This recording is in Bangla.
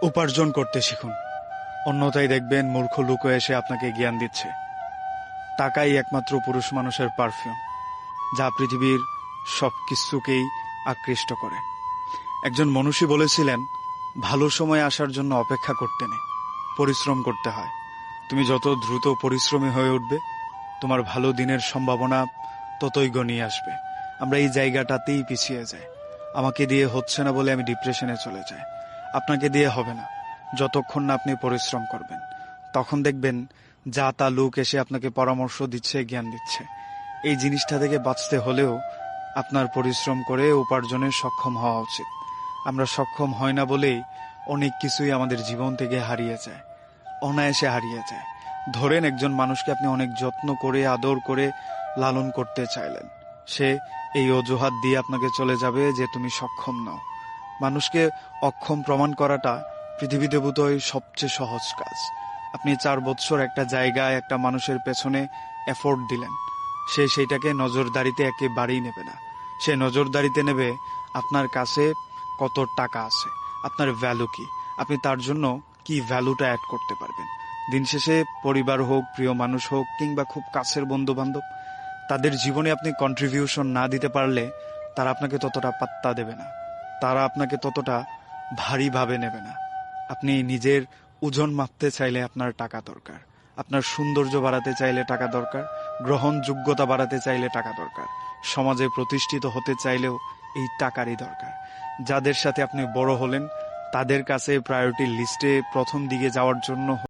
উপার্জন করতে শিখুন, অন্যথায় দেখবেন মূর্খ লোক এসে আপনাকে জ্ঞান দিচ্ছে। টাকাই একমাত্র পুরুষ মানুষের পারফিউম, যা পৃথিবীর সব কিছুকেই আকৃষ্ট করে। একজন মনীষী বলেছিলেন, ভালো সময় আসার জন্য অপেক্ষা করতে নেই, পরিশ্রম করতে হয়। তুমি যত দ্রুত পরিশ্রমী হয়ে উঠবে, তোমার ভালো দিনের সম্ভাবনা ততই ঘনিয়ে আসবে। আমরা এই জায়গাটাতেই পিছিয়ে যাই। আমাকে দিয়ে হচ্ছে না বলে আমি ডিপ্রেশনে চলে যাই। আপনাকে দিয়ে হবে না যতক্ষণ না আপনি পরিশ্রম করবেন। তখন দেখবেন যা তা লোক এসে আপনাকে পরামর্শ দিচ্ছে, জ্ঞান দিচ্ছে। এই জিনিসটা থেকে বাঁচতে হলেও আপনার পরিশ্রম করে উপার্জনের সক্ষম হওয়া উচিত। আমরা সক্ষম হয় না বলেই অনেক কিছুই আমাদের জীবন থেকে হারিয়ে যায়, অনায়াসে হারিয়ে যায়। ধরেন একজন মানুষকে আপনি অনেক যত্ন করে আদর করে লালন করতে চাইলেন, সে এই অজুহাত দিয়ে আপনাকে চলে যাবে যে তুমি সক্ষম নও। মানুষকে অক্ষম প্রমাণ করাটা পৃথিবীতে বোধহয় সবচেয়ে সহজ কাজ। আপনি 4 বছর একটা জায়গায় একটা মানুষের পেছনে এফোর্ট দিলেন, সে সেইটাকে নজরদারিতে একেবারেই নেবে না। সে নজরদারিতে নেবে আপনার কাছে কত টাকা আছে, আপনার ভ্যালু কি, আপনি তার জন্য কি ভ্যালুটা অ্যাড করতে পারবেন। দিন শেষে পরিবার হোক, প্রিয় মানুষ হোক, কিংবা খুব কাছের বন্ধু বান্ধব, তাদের জীবনে আপনি কন্ট্রিবিউশন না দিতে পারলে তারা আপনাকে ততটা পাত্তা দেবে না, তারা আপনাকে ততটা ভারীভাবে নেবে না। আপনি নিজের ওজন মাপতে চাইলে আপনার টাকা দরকার, আপনার সৌন্দর্য বাড়াতে চাইলে টাকা দরকার, গ্রহণযোগ্যতা বাড়াতে চাইলে টাকা দরকার, সমাজে প্রতিষ্ঠিত হতে চাইলেও এই টাকারই দরকার। যাদের সাথে আপনি বড় হলেন তাদের কাছে প্রায়োরিটি লিস্টে প্রথম দিকে যাওয়ার জন্য